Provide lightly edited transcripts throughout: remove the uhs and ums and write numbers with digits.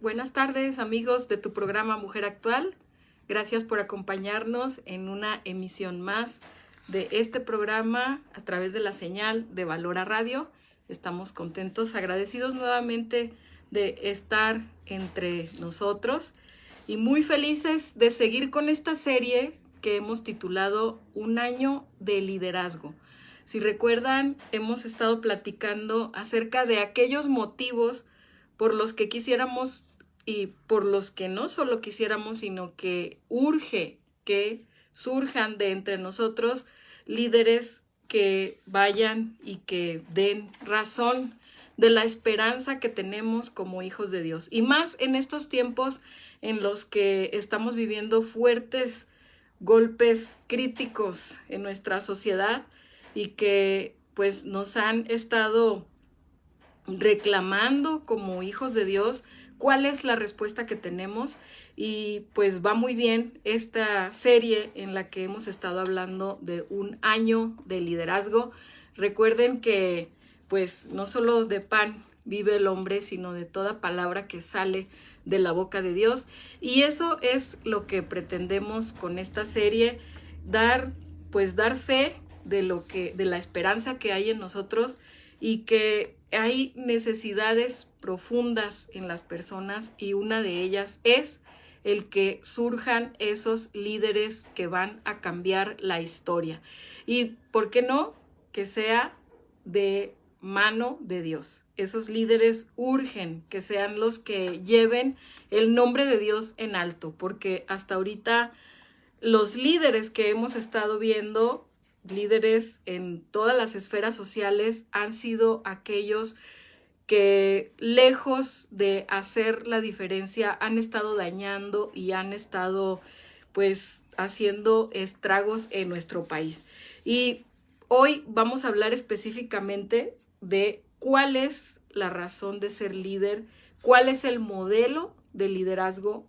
Buenas tardes, amigos de tu programa Mujer Actual. Gracias por acompañarnos en una emisión más de este programa a través de la señal de Valora Radio. Estamos contentos, agradecidos nuevamente de estar entre nosotros y muy felices de seguir con esta serie que hemos titulado Un año de liderazgo. Si recuerdan, hemos estado platicando acerca de aquellos motivos por los que quisiéramos y por los que no solo quisiéramos, sino que urge que surjan de entre nosotros líderes que vayan y que den razón de la esperanza que tenemos como hijos de Dios. Y más en estos tiempos en los que estamos viviendo fuertes golpes críticos en nuestra sociedad y que pues nos han estado reclamando como hijos de Dios cuál es la respuesta que tenemos. Y pues va muy bien esta serie en la que hemos estado hablando de un año de liderazgo. Recuerden que pues no solo de pan vive el hombre, sino de toda palabra que sale de la boca de Dios. Y eso es lo que pretendemos con esta serie, dar fe de la esperanza que hay en nosotros y que hay necesidades profundas en las personas, y una de ellas es el que surjan esos líderes que van a cambiar la historia. Y ¿por qué no? Que sea de mano de Dios. Esos líderes urgen que sean los que lleven el nombre de Dios en alto, porque hasta ahorita los líderes que hemos estado viendo, líderes en todas las esferas sociales, han sido aquellos que, lejos de hacer la diferencia, han estado dañando y han estado pues haciendo estragos en nuestro país. Y hoy vamos a hablar específicamente de cuál es la razón de ser líder, cuál es el modelo de liderazgo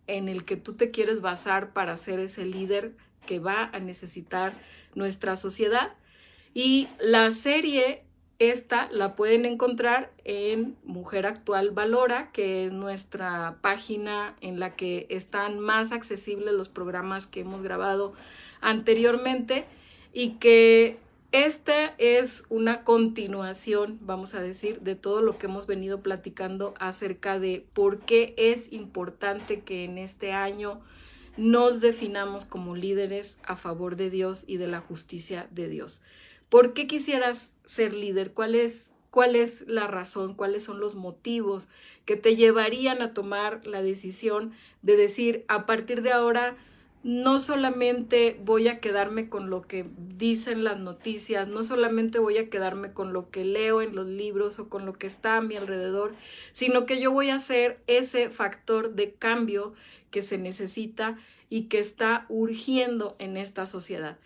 en el que tú te quieres basar para ser ese líder que va a necesitar nuestra sociedad. Y la serie esta la pueden encontrar en Mujer Actual Valora, que es nuestra página en la que están más accesibles los programas que hemos grabado anteriormente, y que esta es una continuación, vamos a decir, de todo lo que hemos venido platicando acerca de por qué es importante que en este año nos definamos como líderes a favor de Dios y de la justicia de Dios. ¿Por qué quisieras ser líder? ¿Cuál es la razón? ¿Cuáles son los motivos que te llevarían a tomar la decisión de decir, a partir de ahora, no solamente voy a quedarme con lo que dicen las noticias, no solamente voy a quedarme con lo que leo en los libros o con lo que está a mi alrededor, sino que yo voy a ser ese factor de cambio que se necesita y que está urgiendo en esta sociedad?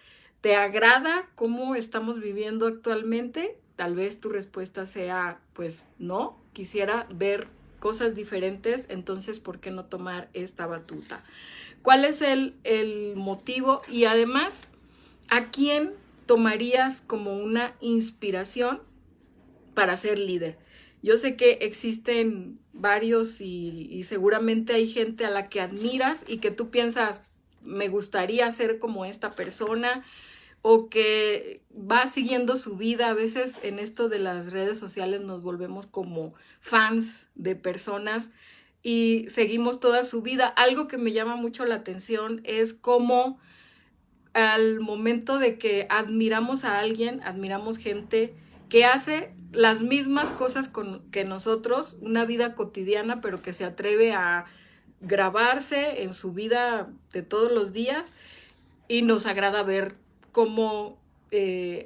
¿Te agrada cómo estamos viviendo actualmente? Tal vez tu respuesta sea, pues no, quisiera ver cosas diferentes, entonces, ¿por qué no tomar esta batuta? ¿Cuál es el motivo? Y además, ¿a quién tomarías como una inspiración para ser líder? Yo sé que existen varios y seguramente hay gente a la que admiras y que tú piensas, me gustaría ser como esta persona, o que va siguiendo su vida. A veces en esto de las redes sociales nos volvemos como fans de personas y seguimos toda su vida. Algo que me llama mucho la atención es cómo al momento de que admiramos a alguien, admiramos gente que hace las mismas cosas que nosotros, una vida cotidiana, pero que se atreve a grabarse en su vida de todos los días, y nos agrada ver cómo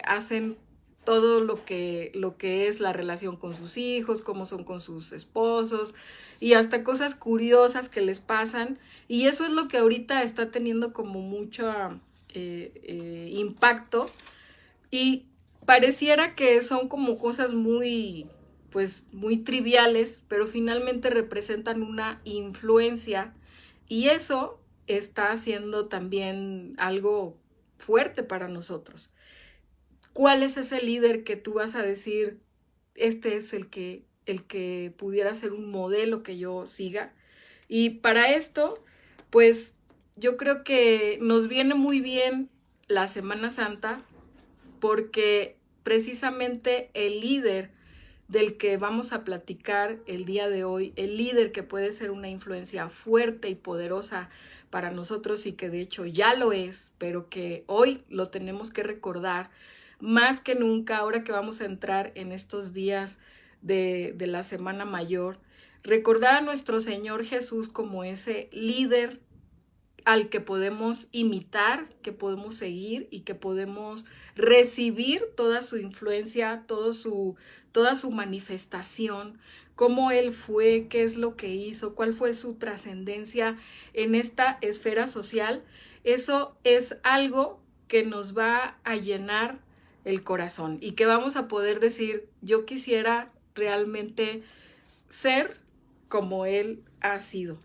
hacen todo lo que es la relación con sus hijos, cómo son con sus esposos y hasta cosas curiosas que les pasan. Y eso es lo que ahorita está teniendo como mucho impacto, y pareciera que son como cosas muy triviales, pero finalmente representan una influencia, y eso está haciendo también algo fuerte para nosotros. ¿Cuál es ese líder que tú vas a decir, este es el que el que pudiera ser un modelo que yo siga. Y para esto, pues yo creo que nos viene muy bien la Semana Santa, porque precisamente el líder del que vamos a platicar el día de hoy, el líder que puede ser una influencia fuerte y poderosa para nosotros y que de hecho ya lo es, pero que hoy lo tenemos que recordar más que nunca, ahora que vamos a entrar en estos días de la Semana Mayor, recordar a nuestro Señor Jesús como ese líder al que podemos imitar, que podemos seguir y que podemos recibir toda su influencia, toda su manifestación, cómo él fue, qué es lo que hizo, cuál fue su trascendencia en esta esfera social. Eso es algo que nos va a llenar el corazón y que vamos a poder decir, yo quisiera realmente ser como él ha sido.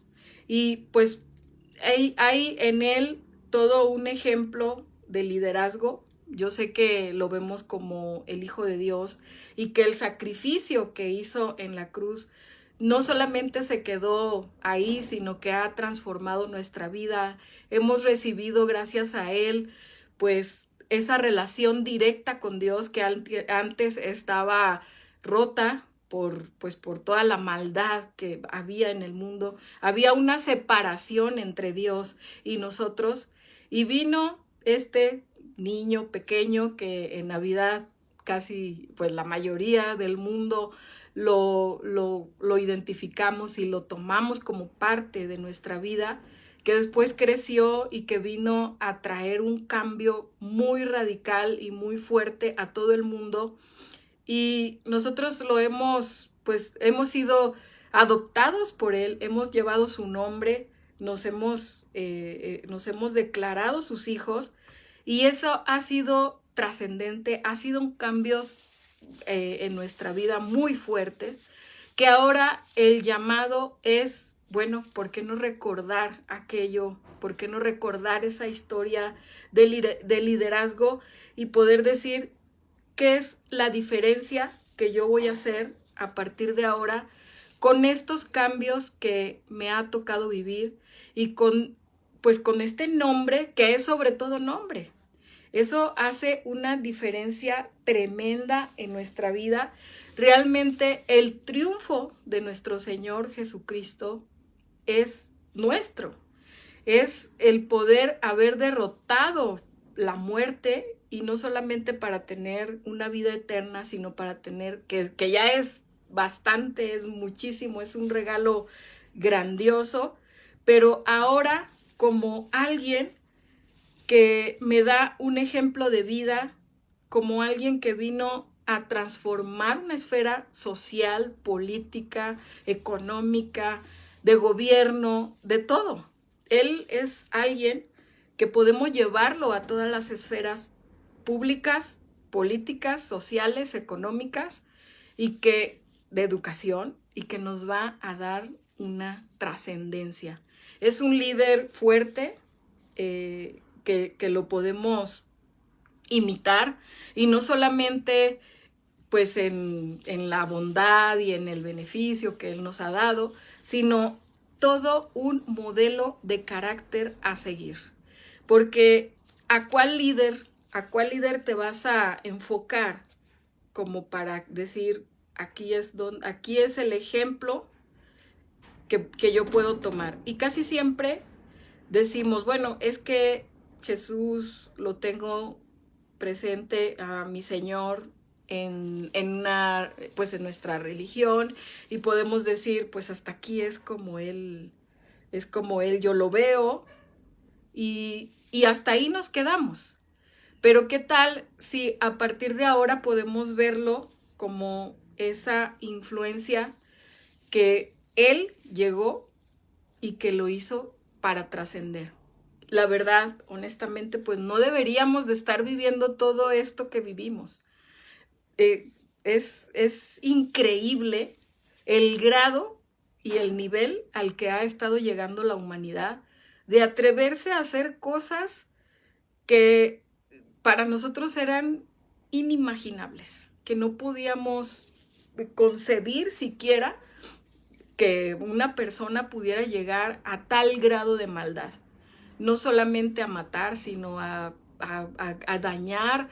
Y pues hay en él todo un ejemplo de liderazgo. Yo sé que lo vemos como el Hijo de Dios y que el sacrificio que hizo en la cruz no solamente se quedó ahí, sino que ha transformado nuestra vida. Hemos recibido gracias a él, pues, esa relación directa con Dios que antes estaba rota por toda la maldad que había en el mundo. Había una separación entre Dios y nosotros, y vino este niño pequeño que en Navidad casi pues la mayoría del mundo lo identificamos y lo tomamos como parte de nuestra vida, que después creció y que vino a traer un cambio muy radical y muy fuerte a todo el mundo. Y nosotros hemos sido adoptados por él, hemos llevado su nombre, nos hemos declarado sus hijos, y eso ha sido trascendente, ha sido un cambios en nuestra vida muy fuertes, que ahora el llamado es, bueno, ¿por qué no recordar aquello? ¿Por qué no recordar esa historia de liderazgo y poder decir qué es la diferencia que yo voy a hacer a partir de ahora con estos cambios que me ha tocado vivir y con este nombre que es sobre todo nombre? Eso hace una diferencia tremenda en nuestra vida. Realmente el triunfo de nuestro Señor Jesucristo es nuestro. Es el poder haber derrotado la muerte, y no solamente para tener una vida eterna, sino para tener, que ya es bastante, es muchísimo, es un regalo grandioso, pero ahora como alguien que me da un ejemplo de vida, como alguien que vino a transformar una esfera social, política, económica, de gobierno, de todo. Él es alguien que podemos llevarlo a todas las esferas públicas, políticas, sociales, económicas, y que de educación, y que nos va a dar una trascendencia. Es un líder fuerte, que lo podemos imitar, y no solamente pues en la bondad y en el beneficio que él nos ha dado, sino todo un modelo de carácter a seguir. Porque ¿a cuál líder te vas a enfocar como para decir, aquí es el ejemplo que yo puedo tomar? Y casi siempre decimos, bueno, es que Jesús lo tengo presente a mi Señor en nuestra religión, y podemos decir, pues hasta aquí es como Él, yo lo veo, y hasta ahí nos quedamos. Pero ¿qué tal si a partir de ahora podemos verlo como esa influencia que Él llegó y que lo hizo para trascender? La verdad, honestamente, pues no deberíamos de estar viviendo todo esto que vivimos. Es increíble el grado y el nivel al que ha estado llegando la humanidad de atreverse a hacer cosas que para nosotros eran inimaginables, que no podíamos concebir siquiera que una persona pudiera llegar a tal grado de maldad. No solamente a matar, sino a dañar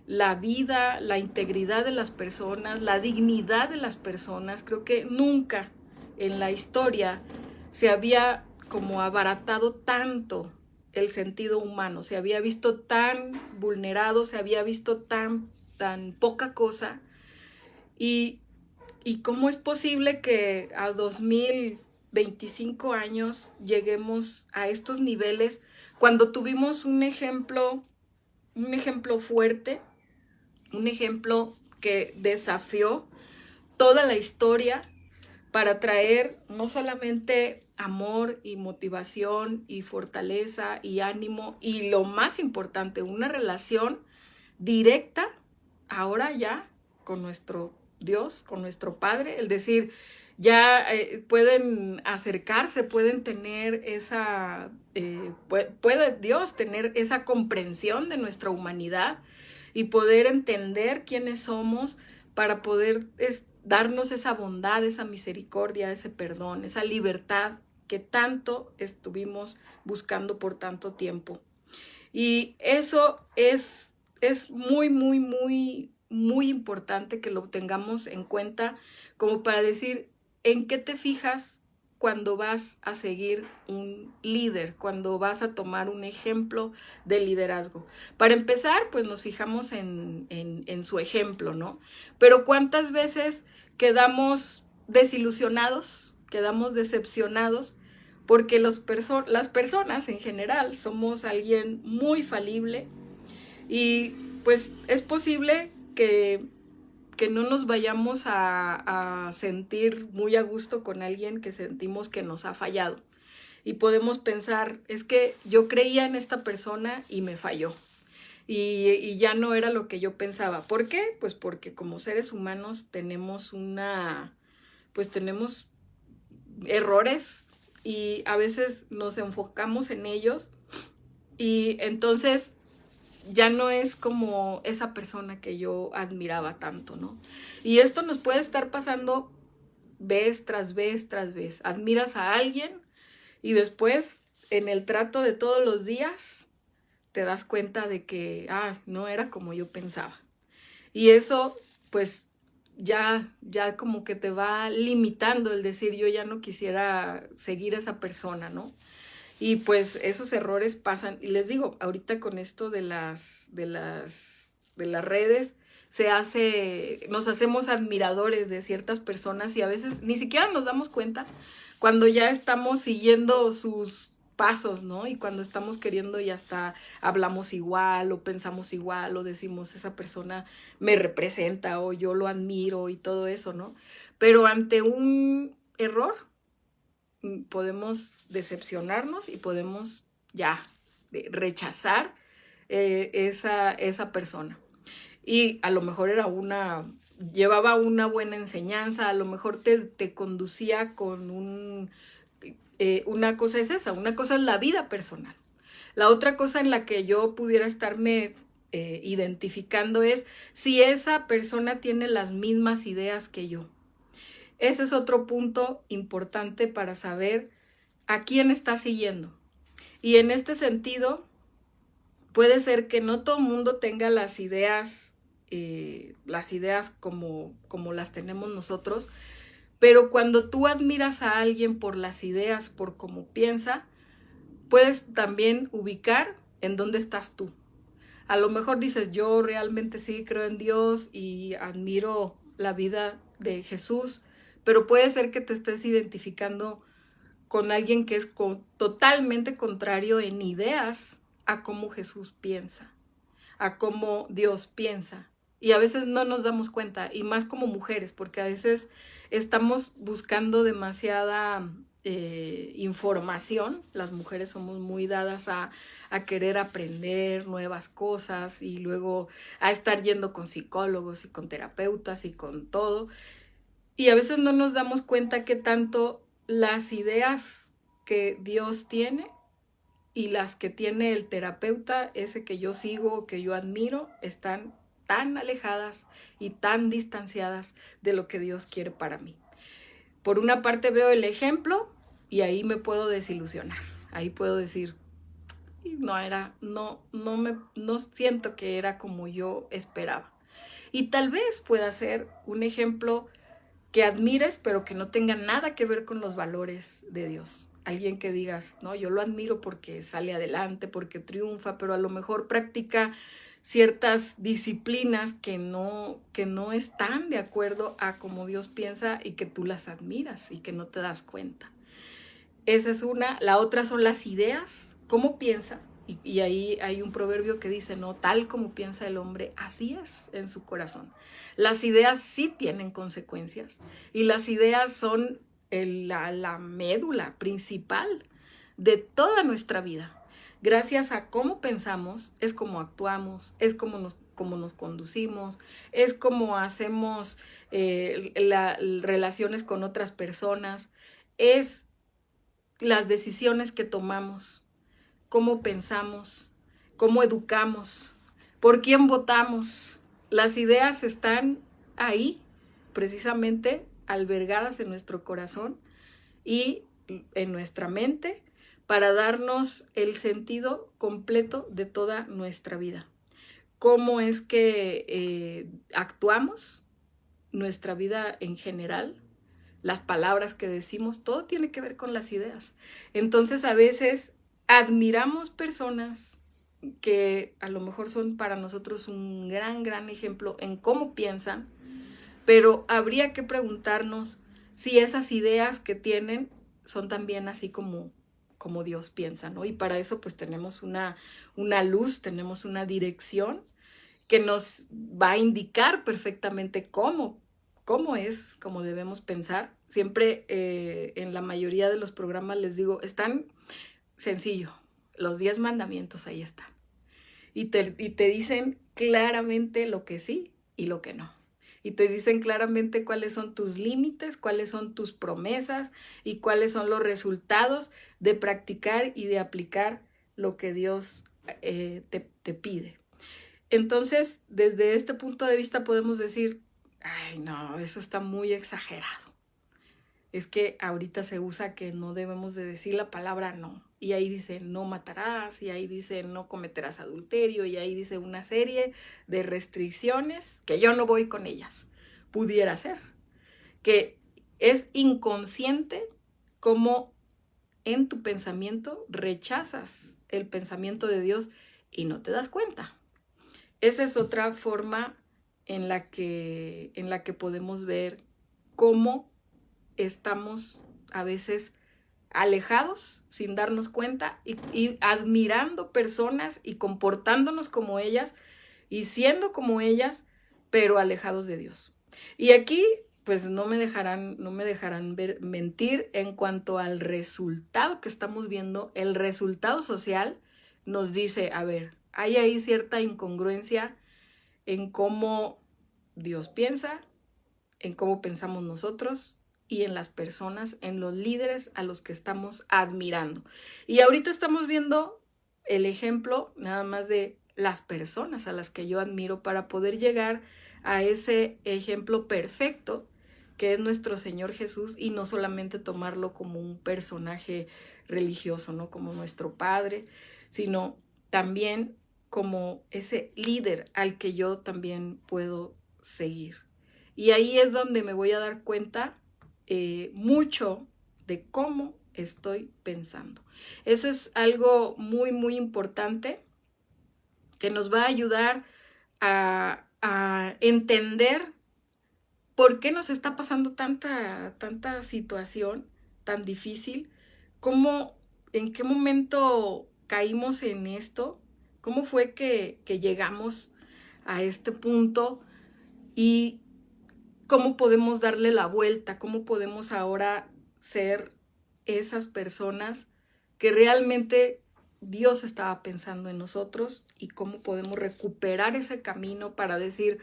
la vida, la integridad de las personas, la dignidad de las personas. Creo que nunca en la historia se había como abaratado tanto el sentido humano, se había visto tan vulnerado, se había visto tan poca cosa. Y cómo es posible que a 2025 años lleguemos a estos niveles cuando tuvimos un ejemplo fuerte, un ejemplo que desafió toda la historia para traer no solamente amor y motivación y fortaleza y ánimo, y lo más importante, una relación directa ahora ya con nuestro Dios, con nuestro Padre, es decir, ya pueden acercarse, pueden tener esa, puede Dios tener esa comprensión de nuestra humanidad y poder entender quiénes somos para poder darnos esa bondad, esa misericordia, ese perdón, esa libertad que tanto estuvimos buscando por tanto tiempo. Y eso es muy, muy, muy, muy importante que lo tengamos en cuenta como para decir en qué te fijas cuando vas a seguir un líder, cuando vas a tomar un ejemplo de liderazgo. Para empezar, pues nos fijamos en su ejemplo, ¿no? Pero ¿cuántas veces quedamos desilusionados, quedamos decepcionados? Porque las personas en general somos alguien muy falible y pues es posible que no nos vayamos a sentir muy a gusto con alguien que sentimos que nos ha fallado. Y podemos pensar, es que yo creía en esta persona y me falló. Y ya no era lo que yo pensaba. ¿Por qué? Pues porque como seres humanos tenemos tenemos errores y a veces nos enfocamos en ellos y entonces ya no es como esa persona que yo admiraba tanto, ¿no? Y esto nos puede estar pasando vez tras vez tras vez. Admiras a alguien y después en el trato de todos los días te das cuenta de que, no era como yo pensaba. Y eso, pues, ya como que te va limitando el decir, yo ya no quisiera seguir a esa persona, ¿no? Y pues esos errores pasan. Y les digo, ahorita con esto de las redes, nos hacemos admiradores de ciertas personas y a veces ni siquiera nos damos cuenta cuando ya estamos siguiendo sus pasos, ¿no? Y cuando estamos queriendo y hasta hablamos igual o pensamos igual o decimos esa persona me representa o yo lo admiro y todo eso, ¿no? Pero ante un error podemos decepcionarnos y podemos ya rechazar esa persona. Y a lo mejor llevaba una buena enseñanza, a lo mejor te conducía con una cosa es esa, una cosa es la vida personal. La otra cosa en la que yo pudiera estarme identificando es si esa persona tiene las mismas ideas que yo. Ese es otro punto importante para saber a quién está siguiendo. Y en este sentido, puede ser que no todo el mundo tenga las ideas como las tenemos nosotros, pero cuando tú admiras a alguien por las ideas, por cómo piensa, puedes también ubicar en dónde estás tú. A lo mejor dices, yo realmente sí creo en Dios y admiro la vida de Jesús, pero puede ser que te estés identificando con alguien que es totalmente contrario en ideas a cómo Jesús piensa, a cómo Dios piensa. Y a veces no nos damos cuenta, y más como mujeres, porque a veces estamos buscando demasiada información. Las mujeres somos muy dadas a querer aprender nuevas cosas y luego a estar yendo con psicólogos y con terapeutas y con todo. Y a veces no nos damos cuenta que tanto las ideas que Dios tiene y las que tiene el terapeuta, ese que yo sigo, que yo admiro, están tan alejadas y tan distanciadas de lo que Dios quiere para mí. Por una parte veo el ejemplo y ahí me puedo desilusionar. Ahí puedo decir, no siento que era como yo esperaba. Y tal vez pueda ser un ejemplo que admires, pero que no tenga nada que ver con los valores de Dios. Alguien que digas, no, yo lo admiro porque sale adelante, porque triunfa, pero a lo mejor practica ciertas disciplinas que no están de acuerdo a cómo Dios piensa y que tú las admiras y que no te das cuenta. Esa es una. La otra son las ideas, cómo piensa. Y ahí hay un proverbio que dice, no, tal como piensa el hombre, así es en su corazón. Las ideas sí tienen consecuencias y las ideas son la médula principal de toda nuestra vida. Gracias a cómo pensamos, es como actuamos, es como nos conducimos, es como hacemos relaciones con otras personas, es las decisiones que tomamos, cómo pensamos, cómo educamos, por quién votamos. Las ideas están ahí, precisamente albergadas en nuestro corazón y en nuestra mente para darnos el sentido completo de toda nuestra vida. Cómo es que actuamos, nuestra vida en general, las palabras que decimos, todo tiene que ver con las ideas. Entonces a veces admiramos personas que a lo mejor son para nosotros un gran ejemplo en cómo piensan, pero habría que preguntarnos si esas ideas que tienen son también así como Dios piensa, ¿no? Y para eso pues tenemos una luz, tenemos una dirección que nos va a indicar perfectamente cómo debemos pensar. Siempre en la mayoría de los programas les digo, es tan sencillo, los 10 mandamientos ahí están. Y te dicen claramente lo que sí y lo que no. Y te dicen claramente cuáles son tus límites, cuáles son tus promesas y cuáles son los resultados de practicar y de aplicar lo que Dios te pide. Entonces, desde este punto de vista podemos decir, ay, no, eso está muy exagerado. Es que ahorita se usa que no debemos de decir la palabra no. Y ahí dice no matarás, y ahí dice no cometerás adulterio, y ahí dice una serie de restricciones que yo no voy con ellas. Pudiera ser. Que es inconsciente como en tu pensamiento rechazas el pensamiento de Dios y no te das cuenta. Esa es otra forma en la que podemos ver cómo estamos a veces alejados sin darnos cuenta y admirando personas y comportándonos como ellas y siendo como ellas, pero alejados de Dios. Y aquí pues no me dejarán mentir en cuanto al resultado que estamos viendo. El resultado social nos dice, a ver, hay ahí cierta incongruencia en cómo Dios piensa, en cómo pensamos nosotros y en las personas, en los líderes a los que estamos admirando. Y ahorita estamos viendo el ejemplo nada más de las personas a las que yo admiro para poder llegar a ese ejemplo perfecto que es nuestro Señor Jesús y no solamente tomarlo como un personaje religioso, ¿no? Como nuestro Padre, sino también como ese líder al que yo también puedo seguir. Y ahí es donde me voy a dar cuenta mucho de cómo estoy pensando. Eso es algo muy importante que nos va a ayudar a entender por qué nos está pasando tanta situación tan difícil, en qué momento caímos en esto, cómo fue que llegamos a este punto y cómo podemos darle la vuelta, cómo podemos ahora ser esas personas que realmente Dios estaba pensando en nosotros y cómo podemos recuperar ese camino para decir,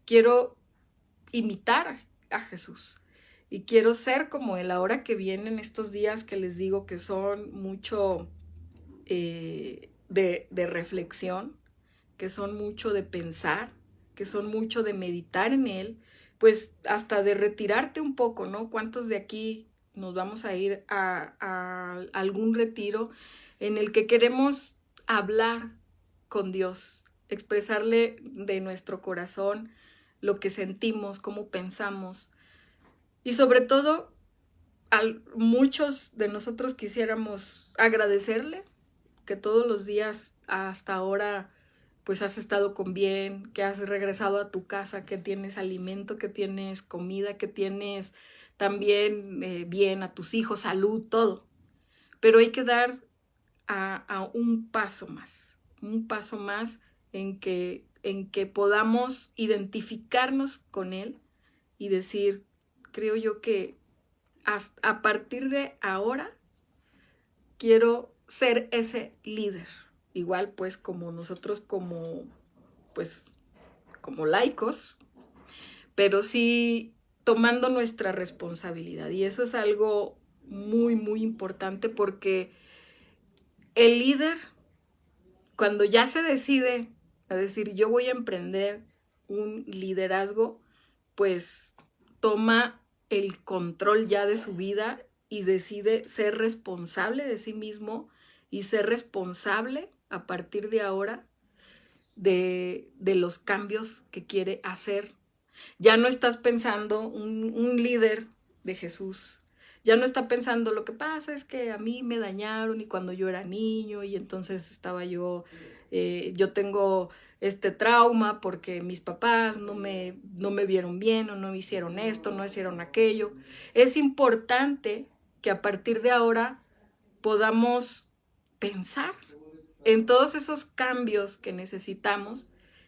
quiero imitar a Jesús y quiero ser como Él. Ahora que vienen estos días que les digo que son mucho de reflexión, que son mucho de pensar, que son mucho de meditar en Él, pues hasta de retirarte un poco, ¿no? ¿Cuántos de aquí nos vamos a ir a algún retiro en el que queremos hablar con Dios, expresarle de nuestro corazón lo que sentimos, cómo pensamos? Y sobre todo, muchos de nosotros quisiéramos agradecerle que todos los días hasta ahora pues has estado con bien, que has regresado a tu casa, que tienes alimento, que tienes comida, que tienes también bien a tus hijos, salud, todo. Pero hay que dar a un paso más en que podamos identificarnos con Él y decir, creo yo que a partir de ahora quiero ser ese líder. Igual pues como nosotros como laicos, pero sí tomando nuestra responsabilidad. Y eso es algo muy, muy importante porque el líder, cuando ya se decide a decir yo voy a emprender un liderazgo, pues toma el control ya de su vida y decide ser responsable de sí mismo y ser responsable a partir de ahora de los cambios que quiere hacer. Ya no estás pensando un líder de Jesús. Ya no está pensando, lo que pasa es que a mí me dañaron y cuando yo era niño y entonces estaba yo tengo este trauma porque mis papás no me vieron bien o no hicieron esto, no hicieron aquello. Es importante que a partir de ahora podamos pensar en todos esos cambios que necesitamos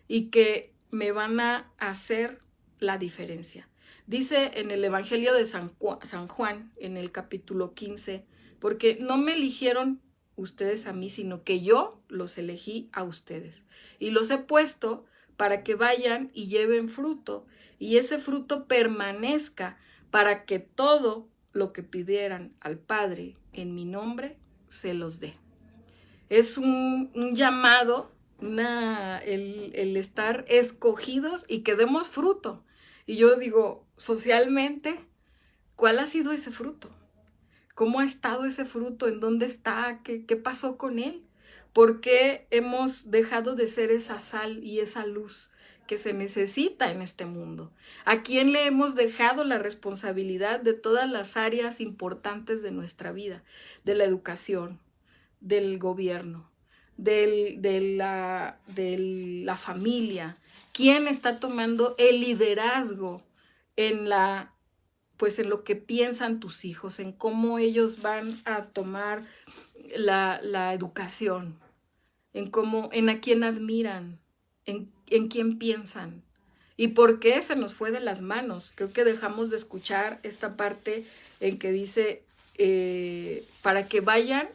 y que me van a hacer la diferencia. Dice en el Evangelio de San Juan, en el capítulo 15, porque no me eligieron ustedes a mí, sino que yo los elegí a ustedes. Y los he puesto para que vayan y lleven fruto, y ese fruto permanezca para que todo lo que pidieran al Padre en mi nombre, se los dé. Es un llamado, el estar escogidos y que demos fruto. Y yo digo, socialmente, ¿cuál ha sido ese fruto? ¿Cómo ha estado ese fruto? ¿En dónde está? ¿Qué pasó con él? ¿Por qué hemos dejado de ser esa sal y esa luz que se necesita en este mundo? ¿A quién le hemos dejado la responsabilidad de todas las áreas importantes de nuestra vida? De la educación, del gobierno, de la familia. ¿Quién está tomando el liderazgo en en lo que piensan tus hijos, en cómo ellos van a tomar la educación, en a quién admiran, en quién piensan? ¿Y por qué se nos fue de las manos? Creo que dejamos de escuchar esta parte en que dice, para que vayan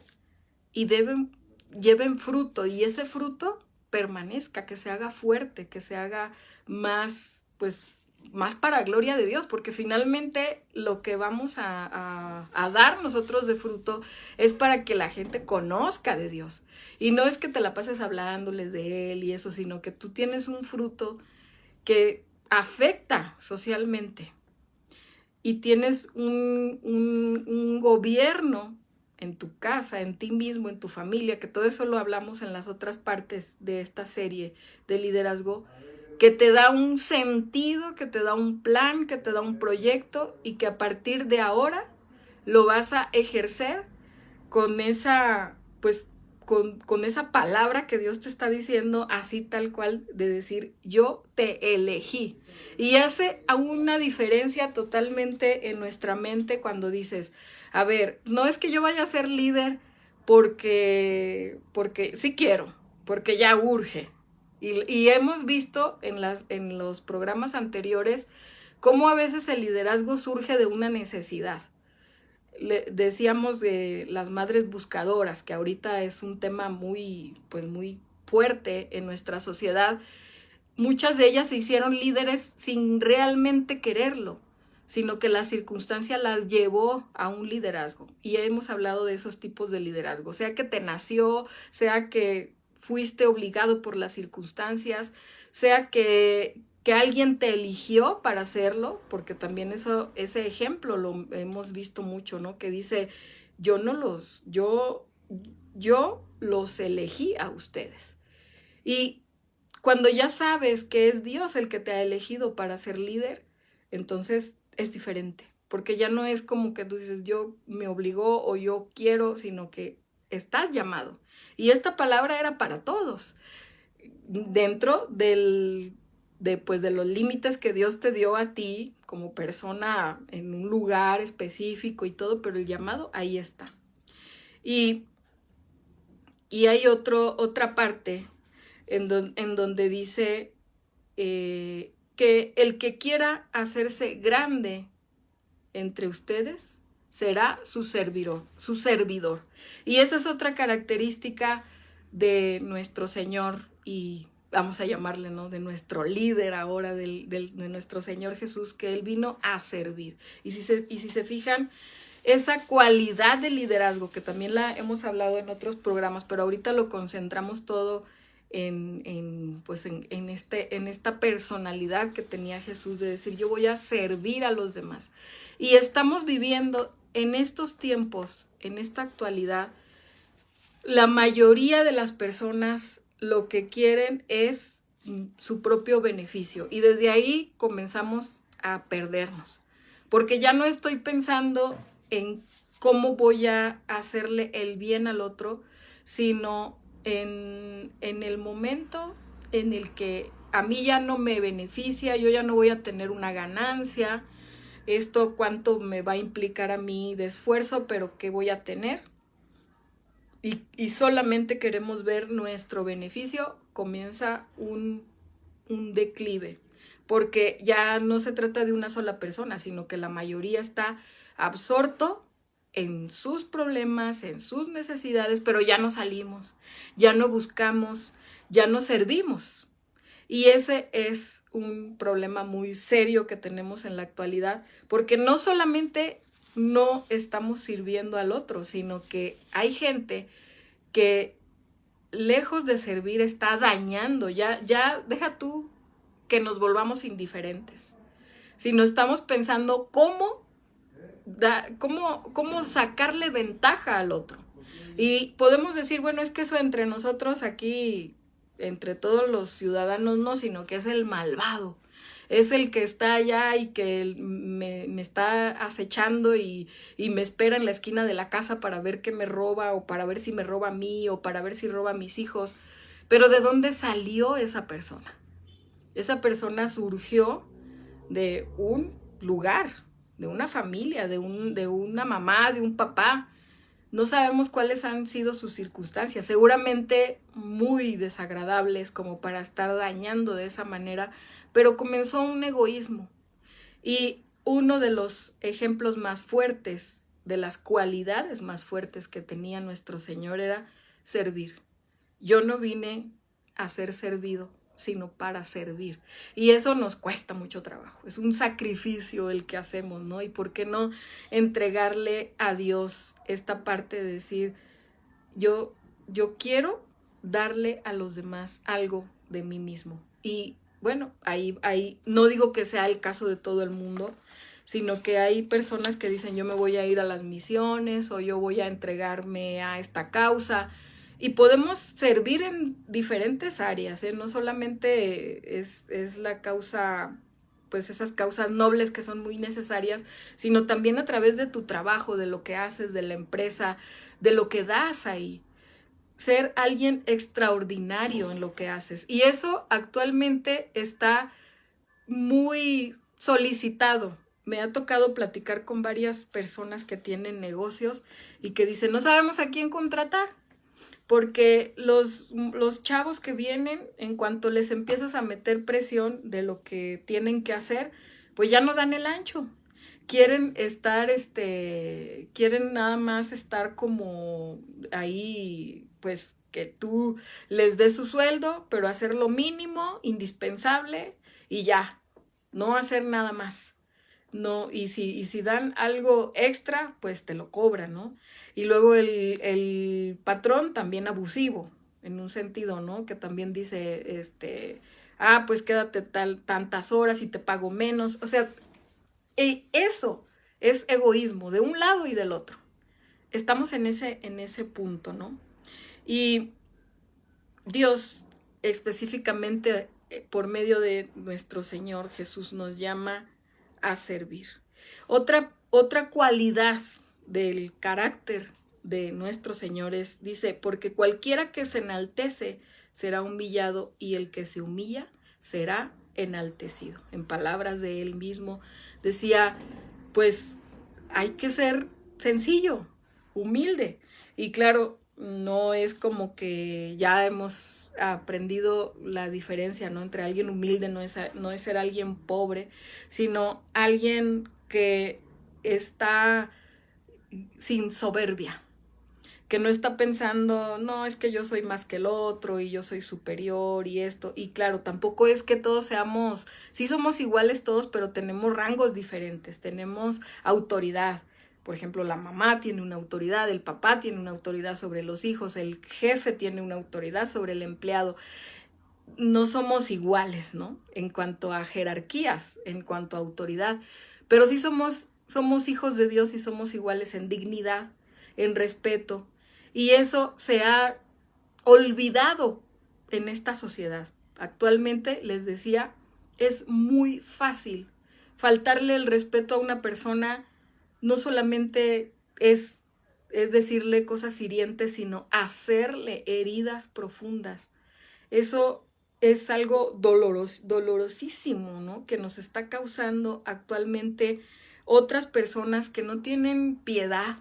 y lleven fruto, y ese fruto permanezca, que se haga fuerte, que se haga más, más para gloria de Dios, porque finalmente lo que vamos a dar nosotros de fruto es para que la gente conozca de Dios. Y no es que te la pases hablándoles de Él y eso, sino que tú tienes un fruto que afecta socialmente. Y tienes un gobierno en tu casa, en ti mismo, en tu familia, que todo eso lo hablamos en las otras partes de esta serie de liderazgo, que te da un sentido, que te da un plan, que te da un proyecto y que a partir de ahora lo vas a ejercer con esa, con esa palabra que Dios te está diciendo, así tal cual, de decir, yo te elegí. Y hace una diferencia totalmente en nuestra mente cuando dices, a ver, no es que yo vaya a ser líder porque sí quiero, porque ya urge. Y hemos visto en los programas anteriores cómo a veces el liderazgo surge de una necesidad. Decíamos de las madres buscadoras, que ahorita es un tema muy fuerte en nuestra sociedad. Muchas de ellas se hicieron líderes sin realmente quererlo, sino que la circunstancia las llevó a un liderazgo. Y hemos hablado de esos tipos de liderazgo, sea que te nació, sea que fuiste obligado por las circunstancias, sea que que alguien te eligió para hacerlo, porque también ese ejemplo lo hemos visto mucho, ¿no? Que dice, yo los elegí a ustedes. Y cuando ya sabes que es Dios el que te ha elegido para ser líder, entonces es diferente, porque ya no es como que tú dices, yo me obligó o yo quiero, sino que estás llamado. Y esta palabra era para todos, dentro pues de los límites que Dios te dio a ti como persona en un lugar específico y todo, pero el llamado ahí está. Y hay otra parte en donde dice que el que quiera hacerse grande entre ustedes será su servidor. Y esa es otra característica de nuestro Señor y vamos a llamarle, ¿no? De nuestro líder ahora, de nuestro Señor Jesús, que Él vino a servir. Y si se fijan, esa cualidad de liderazgo, que también la hemos hablado en otros programas, pero ahorita lo concentramos todo en esta personalidad que tenía Jesús de decir, yo voy a servir a los demás. Y estamos viviendo en estos tiempos, en esta actualidad, la mayoría de las personas lo que quieren es su propio beneficio. Y desde ahí comenzamos a perdernos. Porque ya no estoy pensando en cómo voy a hacerle el bien al otro, sino en el momento en el que a mí ya no me beneficia, yo ya no voy a tener una ganancia, esto cuánto me va a implicar a mí de esfuerzo, pero qué voy a tener. Y solamente queremos ver nuestro beneficio, comienza un declive, porque ya no se trata de una sola persona, sino que la mayoría está absorto en sus problemas, en sus necesidades, pero ya no salimos, ya no buscamos, ya no servimos. Y ese es un problema muy serio que tenemos en la actualidad, porque no solamente no estamos sirviendo al otro, sino que hay gente que lejos de servir está dañando, ya deja tú que nos volvamos indiferentes, sino estamos pensando cómo sacarle ventaja al otro. Y podemos decir, bueno, es que eso entre nosotros aquí, entre todos los ciudadanos no, sino que es el malvado. Es el que está allá y que me está acechando y me espera en la esquina de la casa para ver qué me roba o para ver si me roba a mí o para ver si roba a mis hijos. Pero ¿de dónde salió esa persona? Esa persona surgió de un lugar, de una familia, de una mamá, de un papá. No sabemos cuáles han sido sus circunstancias, seguramente muy desagradables como para estar dañando de esa manera, pero comenzó un egoísmo. Y uno de los ejemplos más fuertes, de las cualidades más fuertes que tenía nuestro Señor era servir. Yo no vine a ser servido, sino para servir. Y eso nos cuesta mucho trabajo. Es un sacrificio el que hacemos, ¿no? Y por qué no entregarle a Dios esta parte de decir, yo quiero darle a los demás algo de mí mismo. Y bueno, ahí no digo que sea el caso de todo el mundo, sino que hay personas que dicen, yo me voy a ir a las misiones o yo voy a entregarme a esta causa. Y podemos servir en diferentes áreas, ¿eh? No solamente es la causa, pues esas causas nobles que son muy necesarias, sino también a través de tu trabajo, de lo que haces, de la empresa, de lo que das ahí. Ser alguien extraordinario en lo que haces. Y eso actualmente está muy solicitado. Me ha tocado platicar con varias personas que tienen negocios y que dicen, no sabemos a quién contratar. Porque los chavos que vienen, en cuanto les empiezas a meter presión de lo que tienen que hacer, pues ya no dan el ancho. Quieren estar, quieren nada más estar como ahí, pues que tú les des su sueldo, pero hacer lo mínimo, indispensable y ya, no hacer nada más. No, y si dan algo extra, pues te lo cobran, ¿no? Y luego el patrón también abusivo, en un sentido, ¿no? Que también dice, pues quédate tantas horas y te pago menos. O sea, eso es egoísmo de un lado y del otro. Estamos en ese punto, ¿no? Y Dios específicamente por medio de nuestro Señor Jesús nos llama a servir. Otra cualidad del carácter de nuestro Señor es, dice, porque cualquiera que se enaltece será humillado y el que se humilla será enaltecido. En palabras de él mismo decía, pues hay que ser sencillo, humilde. Y claro, no es como que ya hemos aprendido la diferencia, ¿no? Entre alguien humilde no es ser alguien pobre, sino alguien que está sin soberbia, que no está pensando, no, es que yo soy más que el otro y yo soy superior y esto. Y claro, tampoco es que todos seamos, sí somos iguales todos, pero tenemos rangos diferentes, tenemos autoridad. Por ejemplo, la mamá tiene una autoridad, el papá tiene una autoridad sobre los hijos, el jefe tiene una autoridad sobre el empleado. No somos iguales, ¿no? En cuanto a jerarquías, en cuanto a autoridad, pero sí somos hijos de Dios y somos iguales en dignidad, en respeto. Y eso se ha olvidado en esta sociedad. Actualmente, les decía, es muy fácil faltarle el respeto a una persona. No solamente es decirle cosas hirientes, sino hacerle heridas profundas. Eso es algo dolorosísimo, ¿no? Que nos está causando actualmente otras personas que no tienen piedad,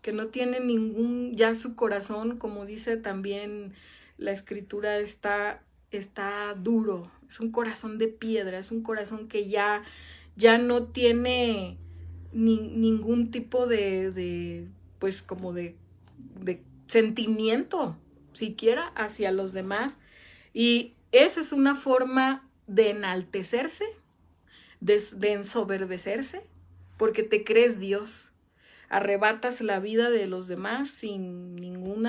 que no tienen ya su corazón, como dice también la escritura, está duro, es un corazón de piedra, es un corazón que ya no tiene ningún tipo pues como de sentimiento siquiera hacia los demás. Y esa es una forma de enaltecerse, de ensoberbecerse, porque te crees Dios. Arrebatas la vida de los demás sin ningún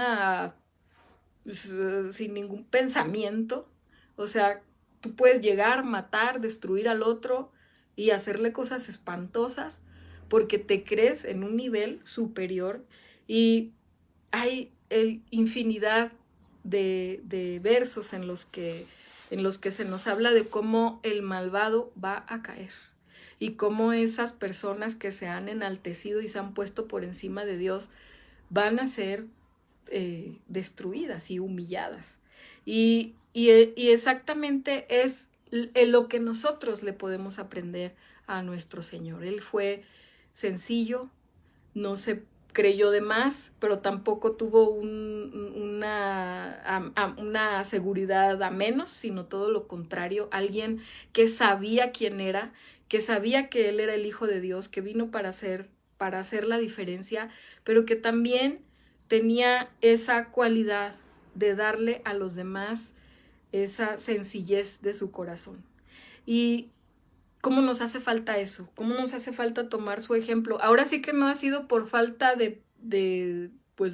pensamiento. O sea, tú puedes llegar, matar, destruir al otro y hacerle cosas espantosas porque te crees en un nivel superior. Y hay infinidad de versos en los que se nos habla de cómo el malvado va a caer y cómo esas personas que se han enaltecido y se han puesto por encima de Dios van a ser destruidas y humilladas. Y exactamente es lo que nosotros le podemos aprender a nuestro Señor. Él fue sencillo, no se creyó de más, pero tampoco tuvo una seguridad a menos, sino todo lo contrario, alguien que sabía quién era, que sabía que él era el Hijo de Dios, que vino para hacer la diferencia, pero que también tenía esa cualidad de darle a los demás esa sencillez de su corazón. Y ¿cómo nos hace falta eso? ¿Cómo nos hace falta tomar su ejemplo? Ahora sí que no ha sido por falta de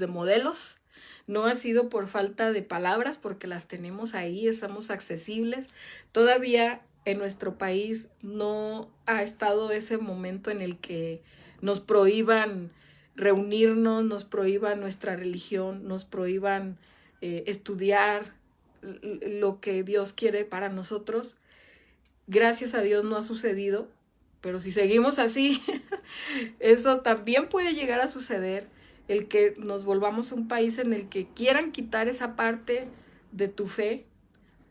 modelos, no ha sido por falta de palabras, porque las tenemos ahí, estamos accesibles. Todavía en nuestro país no ha estado ese momento en el que nos prohíban reunirnos, nos prohíban nuestra religión, nos prohíban estudiar lo que Dios quiere para nosotros. Gracias a Dios no ha sucedido, pero si seguimos así, eso también puede llegar a suceder, el que nos volvamos un país en el que quieran quitar esa parte de tu fe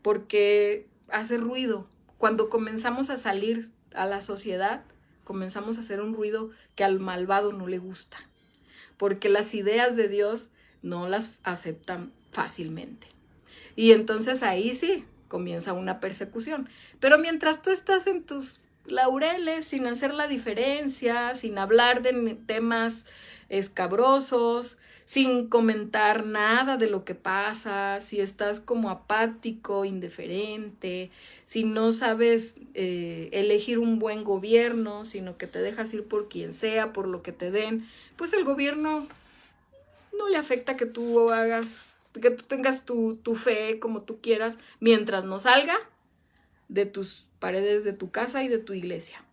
porque hace ruido. Cuando comenzamos a salir a la sociedad, comenzamos a hacer un ruido que al malvado no le gusta, porque las ideas de Dios no las aceptan fácilmente. Y entonces ahí sí comienza una persecución. Pero mientras tú estás en tus laureles, sin hacer la diferencia, sin hablar de temas escabrosos, sin comentar nada de lo que pasa, si estás como apático, indiferente, si no sabes elegir un buen gobierno, sino que te dejas ir por quien sea, por lo que te den, pues el gobierno no le afecta que tú tengas tu fe como tú quieras, mientras no salga de tus paredes de tu casa y de tu iglesia.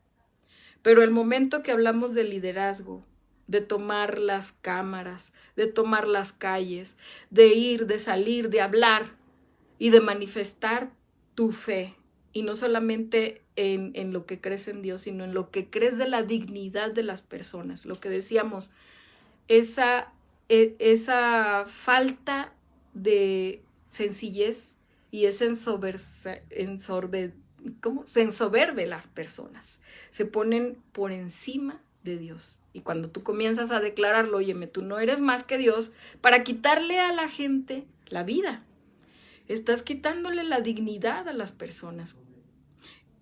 Pero el momento que hablamos de liderazgo, de tomar las cámaras, de tomar las calles, de ir, de salir, de hablar y de manifestar tu fe, y no solamente en lo que crees en Dios, sino en lo que crees de la dignidad de las personas. Lo que decíamos, esa falta de sencillez y esa se ensoberbe las personas, se ponen por encima de Dios. Y cuando tú comienzas a declararlo, óyeme, tú no eres más que Dios, para quitarle a la gente la vida, estás quitándole la dignidad a las personas.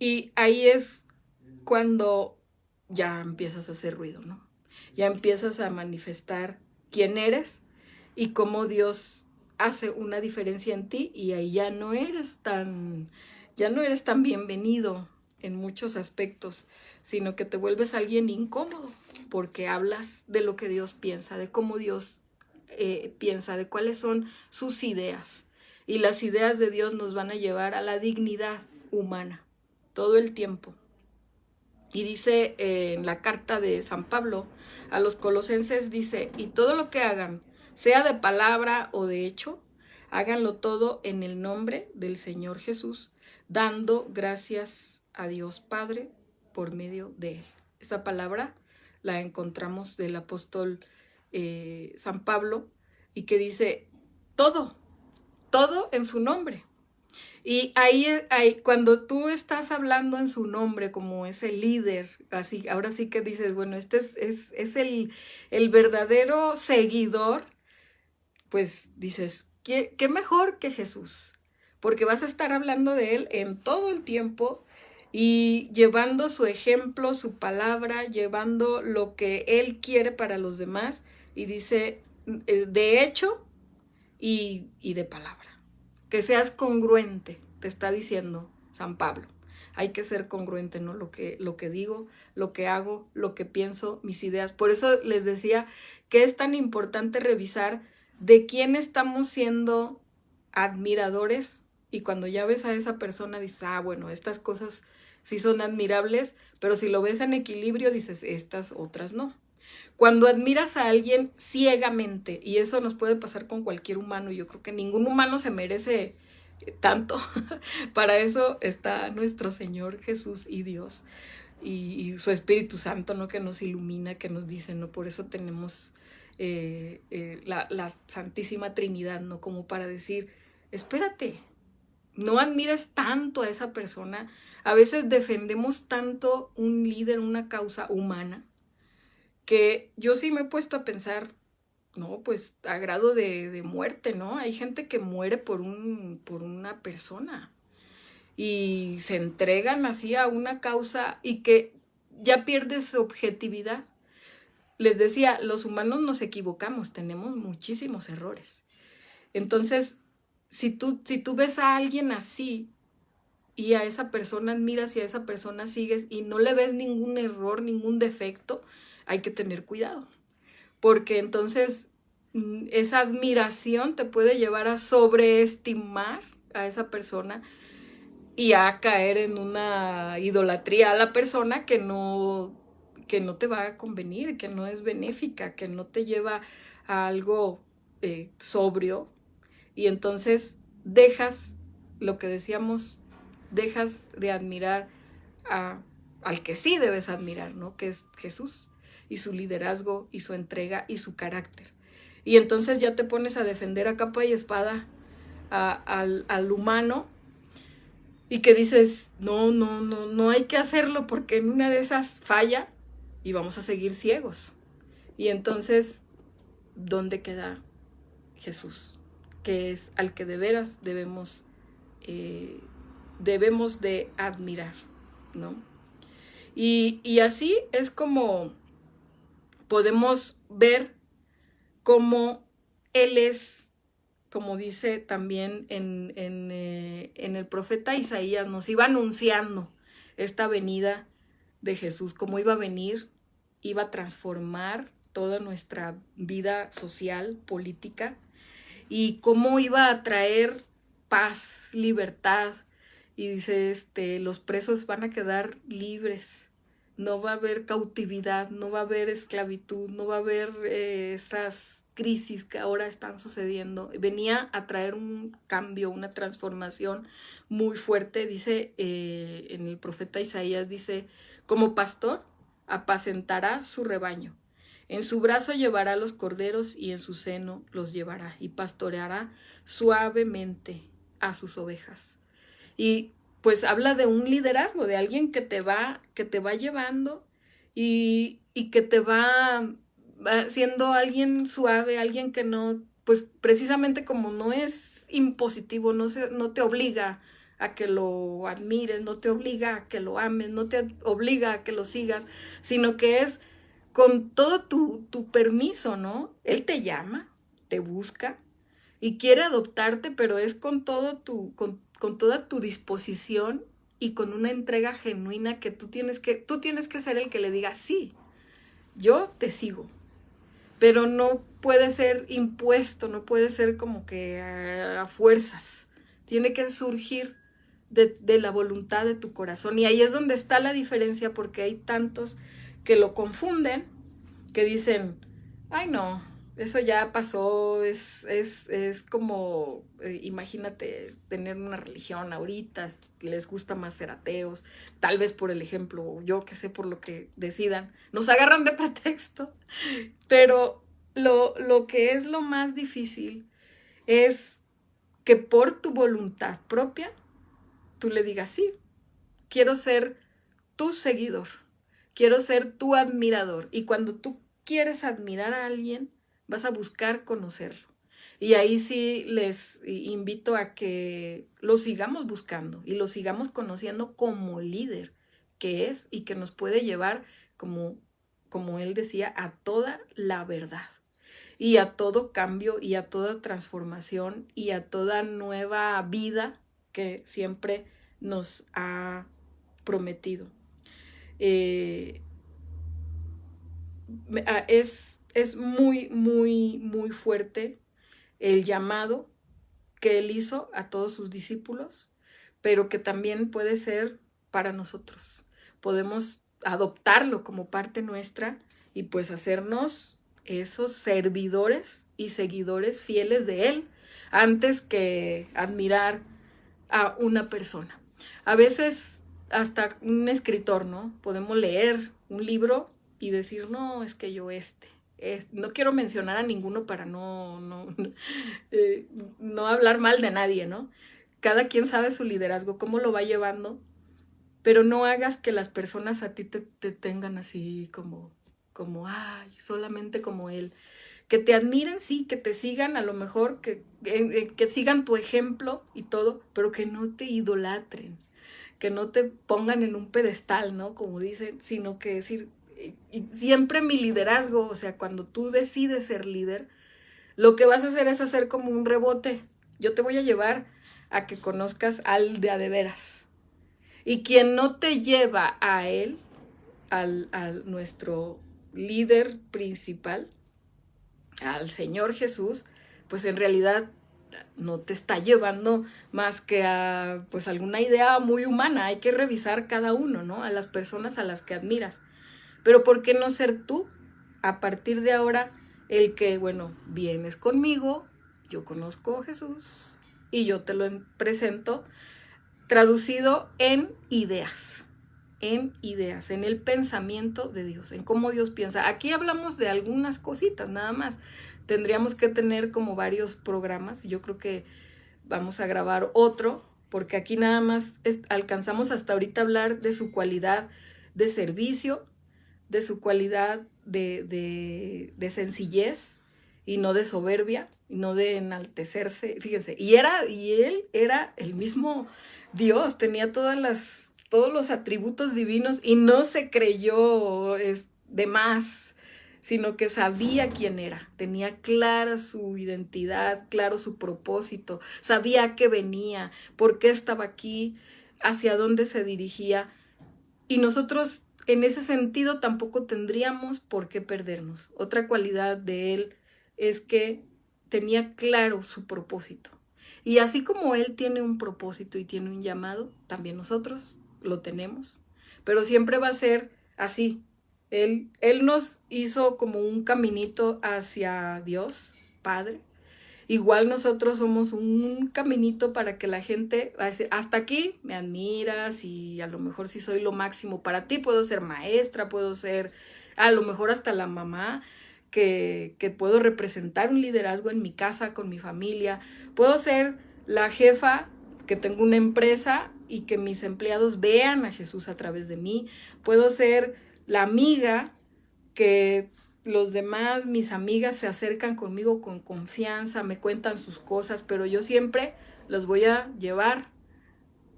Y ahí es cuando ya empiezas a hacer ruido, ¿no? Ya empiezas a manifestar quién eres y cómo Dios hace una diferencia en ti, y ahí ya no eres tan bienvenido en muchos aspectos, sino que te vuelves alguien incómodo porque hablas de lo que Dios piensa, de cómo Dios piensa, de cuáles son sus ideas. Y las ideas de Dios nos van a llevar a la dignidad humana todo el tiempo. Y dice en la carta de San Pablo a los Colosenses, dice, y todo lo que hagan, sea de palabra o de hecho, háganlo todo en el nombre del Señor Jesús, dando gracias a Dios Padre por medio de Él. Esa palabra la encontramos del apóstol San Pablo, y que dice todo en su nombre. Y ahí, cuando tú estás hablando en su nombre como ese líder, así, ahora sí que dices, bueno, este es el verdadero seguidor, pues dices, ¿qué mejor que Jesús? Porque vas a estar hablando de Él en todo el tiempo y llevando su ejemplo, su palabra, llevando lo que Él quiere para los demás, y dice, de hecho y de palabra. Que seas congruente, te está diciendo San Pablo. Hay que ser congruente, ¿no? Lo que digo, lo que hago, lo que pienso, mis ideas. Por eso les decía que es tan importante revisar de quién estamos siendo admiradores, y cuando ya ves a esa persona dices, bueno, estas cosas sí son admirables, pero si lo ves en equilibrio dices, estas otras no. Cuando admiras a alguien ciegamente, y eso nos puede pasar con cualquier humano, y yo creo que ningún humano se merece tanto, para eso está nuestro Señor Jesús y Dios, y su Espíritu Santo, ¿no? Que nos ilumina, que nos dice, ¿no? Por eso tenemos la Santísima Trinidad, ¿no? Como para decir, espérate, no admires tanto a esa persona. A veces defendemos tanto un líder, una causa humana, que yo sí me he puesto a pensar, no, pues a grado de muerte, ¿no? Hay gente que muere por una persona y se entregan así a una causa y que ya pierde su objetividad. Les decía, los humanos nos equivocamos, tenemos muchísimos errores. Entonces, si tú ves a alguien así y a esa persona admiras y a esa persona sigues y no le ves ningún error, ningún defecto, hay que tener cuidado, porque entonces esa admiración te puede llevar a sobreestimar a esa persona y a caer en una idolatría a la persona que no te va a convenir, que no es benéfica, que no te lleva a algo sobrio, y entonces dejas, lo que decíamos, dejas de admirar al que sí debes admirar, ¿no? Que es Jesús, y su liderazgo, y su entrega, y su carácter. Y entonces ya te pones a defender a capa y espada al humano, y que dices, no hay que hacerlo, porque en una de esas falla y vamos a seguir ciegos. Y entonces, ¿dónde queda Jesús? Que es al que de veras debemos de admirar, ¿no? Y así es como podemos ver cómo Él es, como dice también en el profeta Isaías, nos iba anunciando esta venida de Jesús, cómo iba a venir, iba a transformar toda nuestra vida social, política, y cómo iba a traer paz, libertad y dice, los presos van a quedar libres, no va a haber cautividad, no va a haber esclavitud, no va a haber estas crisis que ahora están sucediendo. Venía a traer un cambio, una transformación muy fuerte. Dice en el profeta Isaías, dice, como pastor apacentará su rebaño. En su brazo llevará los corderos y en su seno los llevará y pastoreará suavemente a sus ovejas. Y pues habla de un liderazgo, de alguien que te va llevando y que te va siendo alguien suave, alguien que no, pues precisamente como no es impositivo, no te obliga a que lo admires, no te obliga a que lo ames, no te obliga a que lo sigas, sino que es con todo tu permiso, ¿no? Él te llama, te busca y quiere adoptarte, pero es con todo con toda tu disposición y con una entrega genuina que tú tienes que ser el que le diga, sí, yo te sigo, pero no puede ser impuesto, no puede ser como que a fuerzas, tiene que surgir de la voluntad de tu corazón. Y ahí es donde está la diferencia, porque hay tantos que lo confunden, que dicen, ay no, eso ya pasó, es como, imagínate tener una religión ahorita, les gusta más ser ateos, tal vez por el ejemplo, yo que sé, por lo que decidan, nos agarran de pretexto, pero lo que es lo más difícil es que por tu voluntad propia, tú le digas, sí, quiero ser tu seguidor, quiero ser tu admirador. Y cuando tú quieres admirar a alguien, vas a buscar conocerlo. Y ahí sí les invito a que lo sigamos buscando y lo sigamos conociendo como líder que es y que nos puede llevar, como él decía, a toda la verdad y a todo cambio y a toda transformación y a toda nueva vida que siempre nos ha prometido. Es muy, muy, muy fuerte el llamado que él hizo a todos sus discípulos, pero que también puede ser para nosotros. Podemos adoptarlo como parte nuestra y pues hacernos esos servidores y seguidores fieles de él antes que admirar a una persona. A veces hasta un escritor, ¿no? Podemos leer un libro y decir, no, es que yo no quiero mencionar a ninguno para no hablar mal de nadie, ¿no? Cada quien sabe su liderazgo, cómo lo va llevando, pero no hagas que las personas a ti te tengan así como, ay, solamente como él. Que te admiren, sí, que te sigan, a lo mejor, que sigan tu ejemplo y todo, pero que no te idolatren, que no te pongan en un pedestal, ¿no? Como dicen, sino que decir, y siempre mi liderazgo, o sea, cuando tú decides ser líder, lo que vas a hacer es hacer como un rebote. Yo te voy a llevar a que conozcas al de a de veras. Y quien no te lleva a él, al nuestro líder principal, al Señor Jesús, pues en realidad no te está llevando más que a pues alguna idea muy humana. Hay que revisar cada uno, ¿no? A las personas a las que admiras. Pero ¿por qué no ser tú a partir de ahora el que, bueno, vienes conmigo, yo conozco a Jesús y yo te lo presento traducido en ideas, en el pensamiento de Dios, en cómo Dios piensa? Aquí hablamos de algunas cositas nada más. Tendríamos que tener como varios programas. Yo creo que vamos a grabar otro, porque aquí nada más alcanzamos hasta ahorita a hablar de su cualidad de servicio, de su cualidad de sencillez y no de soberbia, y no de enaltecerse. Fíjense, y él era el mismo Dios, tenía todos los atributos divinos y no se creyó de más, sino que sabía quién era, tenía clara su identidad, claro su propósito, sabía a qué venía, por qué estaba aquí, hacia dónde se dirigía. Y nosotros en ese sentido tampoco tendríamos por qué perdernos. Otra cualidad de él es que tenía claro su propósito. Y así como Él tiene un propósito y tiene un llamado, también nosotros lo tenemos. Pero siempre va a ser así. Él nos hizo como un caminito hacia Dios, Padre. Igual nosotros somos un caminito para que la gente va a decir, hasta aquí me admiras y a lo mejor si soy lo máximo para ti, puedo ser maestra, puedo ser a lo mejor hasta la mamá, que puedo representar un liderazgo en mi casa, con mi familia, puedo ser la jefa, que tengo una empresa y que mis empleados vean a Jesús a través de mí, puedo ser la amiga que los demás, mis amigas, se acercan conmigo con confianza, me cuentan sus cosas, pero yo siempre los voy a llevar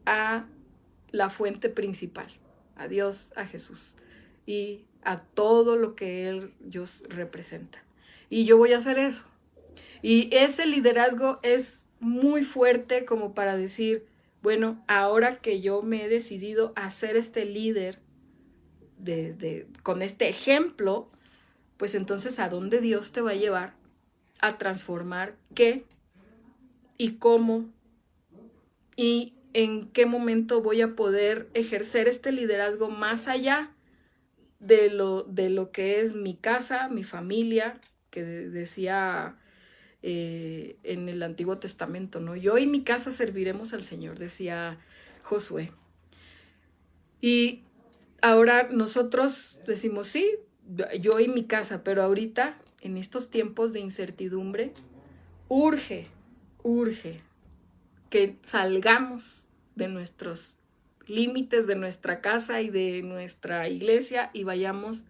a la fuente principal, a Dios, a Jesús y a todo lo que ellos representan. Y yo voy a hacer eso. Y ese liderazgo es muy fuerte como para decir, bueno, ahora que yo me he decidido a ser este líder con este ejemplo, pues entonces ¿a dónde Dios te va a llevar a transformar qué y cómo y en qué momento voy a poder ejercer este liderazgo más allá de lo que es mi casa, mi familia, que decía en el Antiguo Testamento, ¿no? Yo y mi casa serviremos al Señor, decía Josué. Y ahora nosotros decimos, sí, yo y mi casa, pero ahorita, en estos tiempos de incertidumbre, urge que salgamos de nuestros límites, de nuestra casa y de nuestra iglesia y vayamos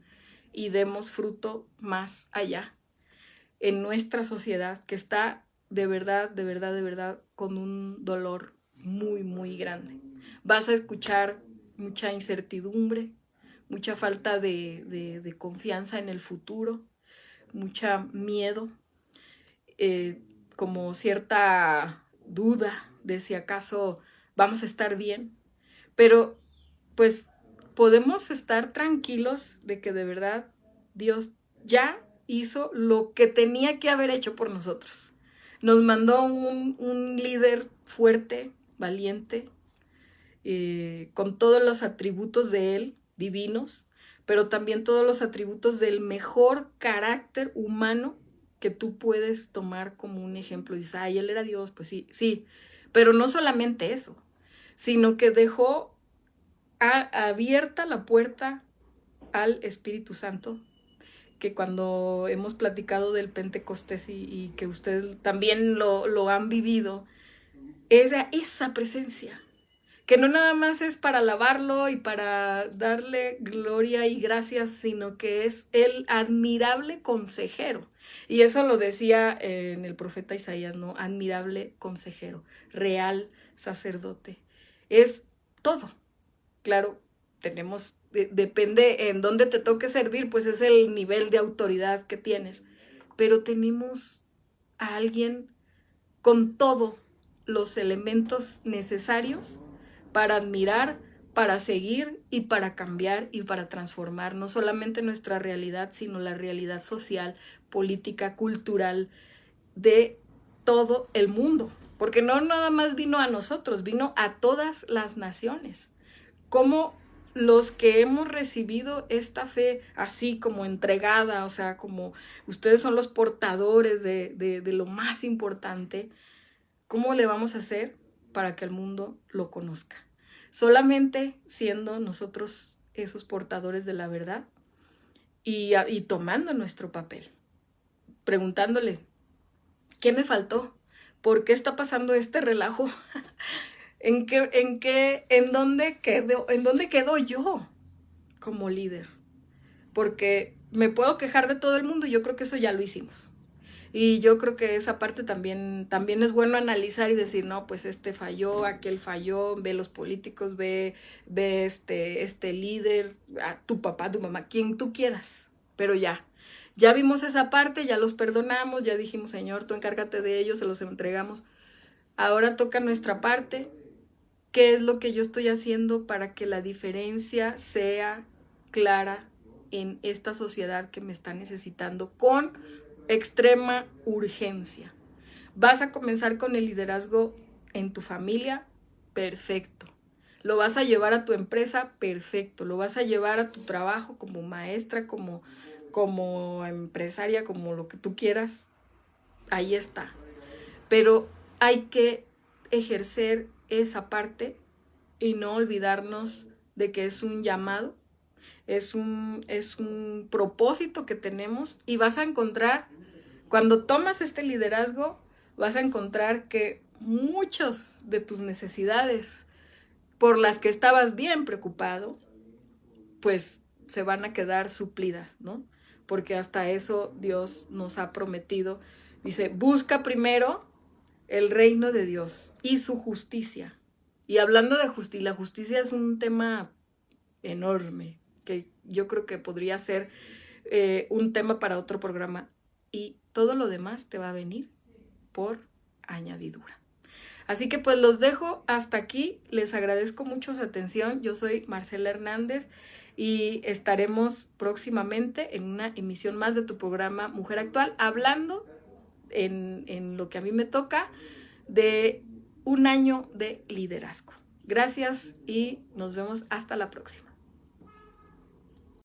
y demos fruto más allá en nuestra sociedad que está de verdad con un dolor muy, muy grande. Vas a escuchar mucha incertidumbre, mucha falta de confianza en el futuro, mucha miedo, como cierta duda de si acaso vamos a estar bien, pero pues podemos estar tranquilos de que de verdad Dios ya hizo lo que tenía que haber hecho por nosotros. Nos mandó un líder fuerte, valiente, con todos los atributos de Él, divinos, pero también todos los atributos del mejor carácter humano que tú puedes tomar como un ejemplo. Y dices, ay, Él era Dios, pues sí, sí, pero no solamente eso, sino que dejó abierta la puerta al Espíritu Santo, que cuando hemos platicado del Pentecostés y que ustedes también lo han vivido, esa presencia, que no nada más es para alabarlo y para darle gloria y gracias, sino que es el admirable consejero. Y eso lo decía en el profeta Isaías, ¿no? Admirable consejero, real sacerdote. Es todo. Claro, depende en dónde te toque servir, pues es el nivel de autoridad que tienes. Pero tenemos a alguien con todos los elementos necesarios para admirar, para seguir y para cambiar y para transformar no solamente nuestra realidad, sino la realidad social, política, cultural de todo el mundo. Porque no nada más vino a nosotros, vino a todas las naciones. Como los que hemos recibido esta fe así como entregada, o sea, como ustedes son los portadores de lo más importante, ¿cómo le vamos a hacer para que el mundo lo conozca? Solamente siendo nosotros esos portadores de la verdad y tomando nuestro papel, preguntándole, ¿qué me faltó? ¿Por qué está pasando este relajo? ¿En dónde quedo yo como líder? Porque me puedo quejar de todo el mundo y yo creo que eso ya lo hicimos. Y yo creo que esa parte también es bueno analizar y decir, no, pues este falló, aquel falló, ve los políticos, ve este líder, a tu papá, tu mamá, quien tú quieras. Pero ya vimos esa parte, ya los perdonamos, ya dijimos, Señor, tú encárgate de ellos, se los entregamos. Ahora toca nuestra parte. ¿Qué es lo que yo estoy haciendo para que la diferencia sea clara en esta sociedad que me está necesitando con extrema urgencia? ¿Vas a comenzar con el liderazgo en tu familia? Perfecto. ¿Lo vas a llevar a tu empresa? Perfecto. ¿Lo vas a llevar a tu trabajo como maestra, como empresaria, como lo que tú quieras? Ahí está. Pero hay que ejercer esa parte y no olvidarnos de que es un llamado, es un propósito que tenemos, y vas a encontrar, cuando tomas este liderazgo, vas a encontrar que muchas de tus necesidades por las que estabas bien preocupado, pues se van a quedar suplidas, ¿no? Porque hasta eso Dios nos ha prometido. Dice, busca primero el reino de Dios y su justicia. Y hablando de justicia, la justicia es un tema enorme, que yo creo que podría ser un tema para otro programa. Y todo lo demás te va a venir por añadidura. Así que pues los dejo hasta aquí. Les agradezco mucho su atención. Yo soy Marcela Hernández y estaremos próximamente en una emisión más de tu programa Mujer Actual, hablando en lo que a mí me toca de un año de liderazgo. Gracias y nos vemos hasta la próxima.